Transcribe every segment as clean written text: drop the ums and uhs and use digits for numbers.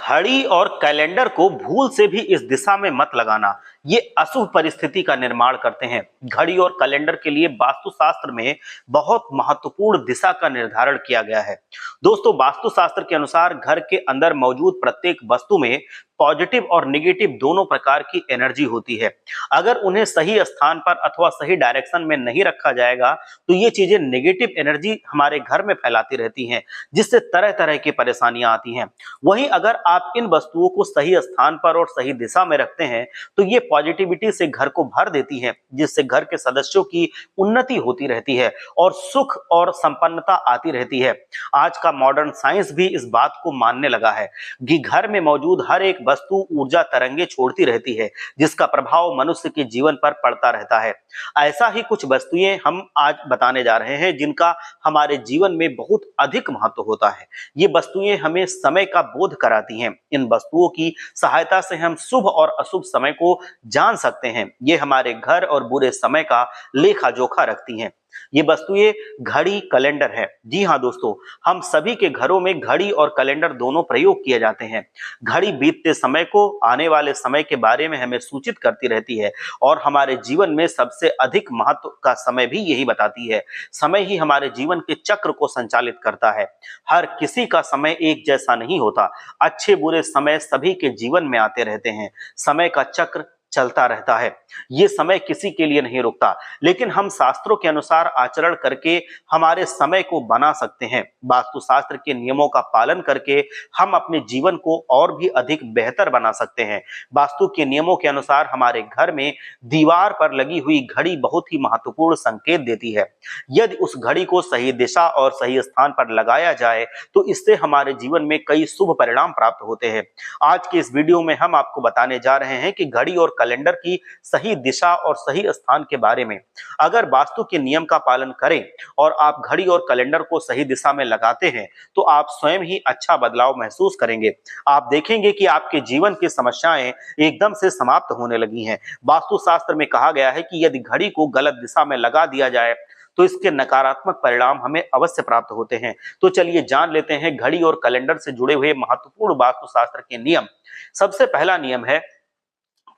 घड़ी और कैलेंडर को भूल से भी इस दिशा में मत लगाना, ये अशुभ परिस्थिति का निर्माण करते हैं। घड़ी और कैलेंडर के लिए वास्तुशास्त्र में बहुत महत्वपूर्ण दिशा का निर्धारण किया गया है। दोस्तों, वास्तुशास्त्र के अनुसार घर के अंदर मौजूद प्रत्येक वस्तु में पॉजिटिव और नेगेटिव दोनों प्रकार की एनर्जी होती है। अगर उन्हें सही स्थान पर अथवा सही डायरेक्शन में नहीं रखा जाएगा तो ये चीजें नेगेटिव एनर्जी हमारे घर में फैलाती रहती हैं, जिससे तरह तरह की परेशानियां आती हैं। वहीं अगर आप इन वस्तुओं को सही स्थान पर और सही दिशा में रखते हैं तो ये पॉजिटिविटी से घर को भर देती है, जिससे घर के सदस्यों की उन्नति होती रहती है और सुख और संपन्नता आती रहती है। आज का मॉडर्न साइंस भी इस बात को मानने लगा है कि घर में मौजूद हर एक वस्तु ऊर्जा तरंगे छोड़ती रहती है, जिसका प्रभाव मनुष्य के जीवन पर पड़ता रहता है। ऐसा ही कुछ वस्तुएं हम आज बताने जा रहे हैं जिनका हमारे जीवन में बहुत अधिक महत्व होता है। ये वस्तुएं हमें समय का बोध कराती हैं। इन वस्तुओं की सहायता से हम शुभ और अशुभ समय को जान सकते हैं। ये हमारे घर और बुरे समय का लेखा जोखा रखती हैं। ये वस्तुएं घड़ी, कैलेंडर है। जी हाँ दोस्तों, हम सभी के घरों में घड़ी और कैलेंडर दोनों प्रयोग किए जाते हैं। घड़ी बीतते समय को आने वाले समय के बारे में हमें सूचित करती रहती है और हमारे जीवन में सबसे अधिक महत्व का समय भी यही बताती है। समय ही हमारे जीवन के चक्र को संचालित करता है। हर किसी का समय एक जैसा नहीं होता। अच्छे बुरे समय सभी के जीवन में आते रहते हैं। समय का चक्र चलता रहता है। ये समय किसी के लिए नहीं रुकता, लेकिन हम शास्त्रों के अनुसार आचरण करके हमारे समय को बना सकते हैं। वास्तुशास्त्र के नियमों का पालन करके हम अपने जीवन को और भी अधिक बेहतर बना सकते हैं। वास्तु के नियमों के अनुसार हमारे घर में दीवार पर लगी हुई घड़ी बहुत ही महत्वपूर्ण संकेत देती है। यदि उस घड़ी को सही दिशा और सही स्थान पर लगाया जाए तो इससे हमारे जीवन में कई शुभ परिणाम प्राप्त होते हैं। आज के इस वीडियो में हम आपको बताने जा रहे हैं कि घड़ी और कैलेंडर की सही दिशा और सही स्थान के बारे में। अगर वास्तु के नियम का पालन करें और आप घड़ी और कैलेंडर को सही दिशा में लगाते हैं तो आप स्वयं ही अच्छा बदलाव महसूस करेंगे। आप देखेंगे कि आपके जीवन की समस्याएं एकदम से समाप्त होने लगी हैं। वास्तुशास्त्र में कहा गया है कि यदि घड़ी को गलत दिशा में लगा दिया जाए तो इसके नकारात्मक परिणाम हमें अवश्य प्राप्त होते हैं। तो चलिए जान लेते हैं घड़ी और कैलेंडर से जुड़े हुए महत्वपूर्ण वास्तुशास्त्र के नियम। सबसे पहला नियम है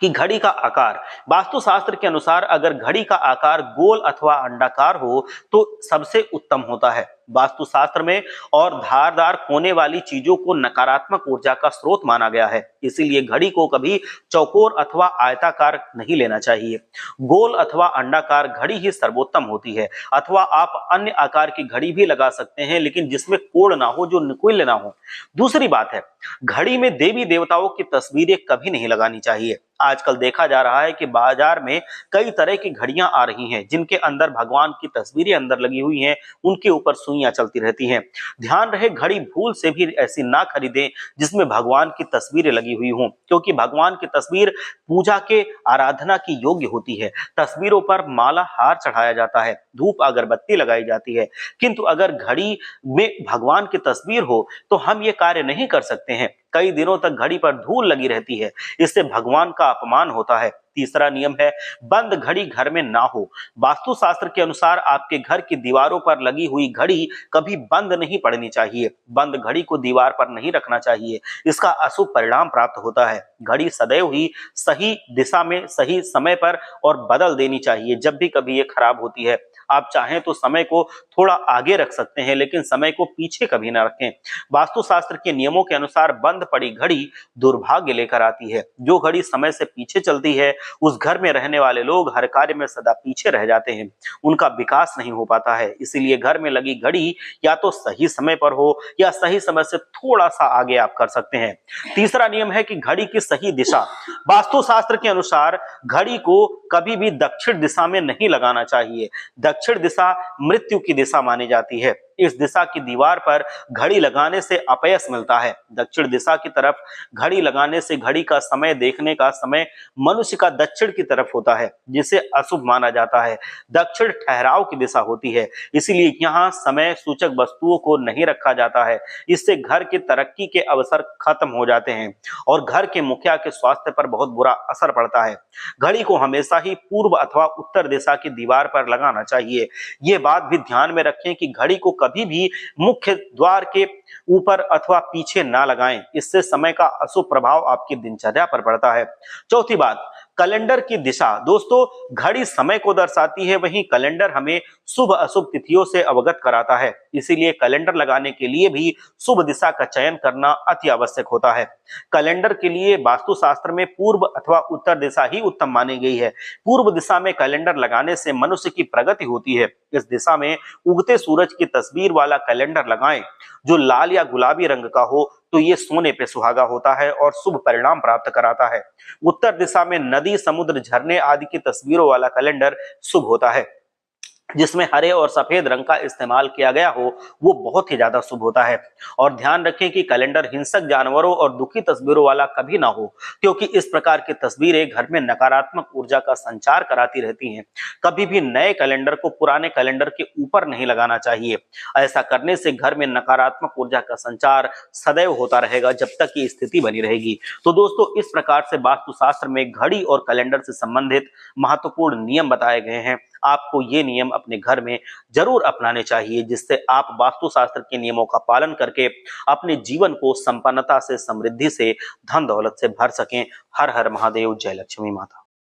कि घड़ी का आकार। वास्तुशास्त्र के अनुसार अगर घड़ी का आकार गोल अथवा अंडाकार हो तो सबसे उत्तम होता है। वास्तुशास्त्र में और धारदार कोने वाली चीजों को नकारात्मक ऊर्जा का स्रोत माना गया है, इसीलिए घड़ी को कभी चौकोर अथवा आयताकार नहीं लेना चाहिए। गोल अथवा अंडाकार घड़ी ही सर्वोत्तम होती है, अथवा आप अन्य आकार की घड़ी भी लगा सकते हैं, लेकिन जिसमें कोण ना हो, जो नुकीले ना हो। दूसरी बात है, घड़ी में देवी देवताओं की तस्वीरें कभी नहीं लगानी चाहिए। आजकल देखा जा रहा है कि बाजार में कई तरह की घड़ियां आ रही हैं जिनके अंदर भगवान की तस्वीरें अंदर लगी हुई हैं, उनके ऊपर सुइयां चलती रहती हैं। ध्यान रहे, घड़ी भूल से भी ऐसी ना खरीदें जिसमें भगवान की तस्वीरें लगी हुई हों, क्योंकि भगवान की तस्वीर पूजा के आराधना की योग्य होती है। तस्वीरों पर माला हार चढ़ाया जाता है, धूप अगरबत्ती लगाई जाती है, किंतु अगर घड़ी में भगवान की तस्वीर हो तो हम ये कार्य नहीं कर सकते हैं। कई दिनों तक घड़ी पर धूल लगी रहती है, इससे भगवान का अपमान होता है। तीसरा नियम है, बंद घड़ी घर में ना हो। वास्तुशास्त्र के अनुसार आपके घर की दीवारों पर लगी हुई घड़ी कभी बंद नहीं पड़नी चाहिए। बंद घड़ी को दीवार पर नहीं रखना चाहिए, इसका अशुभ परिणाम प्राप्त होता है। घड़ी सदैव ही सही दिशा में सही समय पर और बदल देनी चाहिए जब भी कभी ये खराब होती है। आप चाहें तो समय को थोड़ा आगे रख सकते हैं, लेकिन समय को पीछे कभी ना रखें। वास्तुशास्त्र के नियमों के अनुसार बंद पड़ी घड़ी दुर्भाग्य लेकर आती है। जो घड़ी समय से पीछे चलती है उस घर में रहने वाले लोग हर कार्य में सदा पीछे रह जाते हैं, उनका विकास नहीं हो पाता है। इसीलिए घर में लगी घड़ी या तो सही समय पर हो या सही समय से थोड़ा सा आगे आप कर सकते हैं। तीसरा नियम है कि घड़ी की सही दिशा। वास्तुशास्त्र के अनुसार घड़ी को कभी भी दक्षिण दिशा में नहीं लगाना चाहिए। दक्षिण दिशा मृत्यु की दिशा मानी जाती है। इस दिशा की दीवार पर घड़ी लगाने से अपयश मिलता है। दक्षिण दिशा की तरफ घड़ी लगाने से घड़ी का समय देखने का समय मनुष्य का दक्षिण की तरफ होता है, जिसे अशुभ माना जाता है। दक्षिण ठहराव की दिशा होती है, इसीलिए यहाँ समय सूचक वस्तुओं को नहीं रखा जाता है। इससे घर की तरक्की के अवसर खत्म हो जाते हैं और घर के मुखिया के स्वास्थ्य पर बहुत बुरा असर पड़ता है। घड़ी को हमेशा ही पूर्व अथवा उत्तर दिशा की दीवार पर लगाना चाहिए। ये बात भी ध्यान में रखें कि घड़ी को कभी भी मुख्य द्वार के ऊपर अथवा पीछे ना लगाएं। इससे समय का अशुभ प्रभाव आपकी दिनचर्या पर पड़ता है। चौथी बात, कैलेंडर की दिशा। दोस्तों, घड़ी समय को दर्शाती है, वहीं कैलेंडर हमें शुभ अशुभ तिथियों से अवगत कराता है। इसीलिए कैलेंडर लगाने के लिए भी शुभ दिशा का चयन करना अति आवश्यक होता है। कैलेंडर के लिए वास्तुशास्त्र में पूर्व अथवा उत्तर दिशा ही उत्तम मानी गई है। पूर्व दिशा में कैलेंडर लगाने से मनुष्य की प्रगति होती है। इस दिशा में उगते सूरज की तस्वीर वाला कैलेंडर लगाएं जो लाल या गुलाबी रंग का हो, तो ये सोने पे सुहागा होता है और शुभ परिणाम प्राप्त कराता है। उत्तर दिशा में नदी, समुद्र, झरने आदि की तस्वीरों वाला कैलेंडर शुभ होता है। जिसमें हरे और सफेद रंग का इस्तेमाल किया गया हो, वो बहुत ही ज्यादा शुभ होता है। और ध्यान रखें कि कैलेंडर हिंसक जानवरों और दुखी तस्वीरों वाला कभी ना हो, क्योंकि इस प्रकार की तस्वीरें घर में नकारात्मक ऊर्जा का संचार कराती रहती हैं। कभी भी नए कैलेंडर को पुराने कैलेंडर के ऊपर नहीं लगाना चाहिए। ऐसा करने से घर में नकारात्मक ऊर्जा का संचार सदैव होता रहेगा जब तक ये स्थिति बनी रहेगी। तो दोस्तों, इस प्रकार से वास्तुशास्त्र में घड़ी और कैलेंडर से संबंधित महत्वपूर्ण नियम बताए गए हैं। आपको ये नियम अपने घर में जरूर अपनाने चाहिए, जिससे आप वास्तुशास्त्र के नियमों का पालन करके अपने जीवन को संपन्नता से, समृद्धि से, धन दौलत से भर सकें। हर हर महादेव, जय लक्ष्मी माता।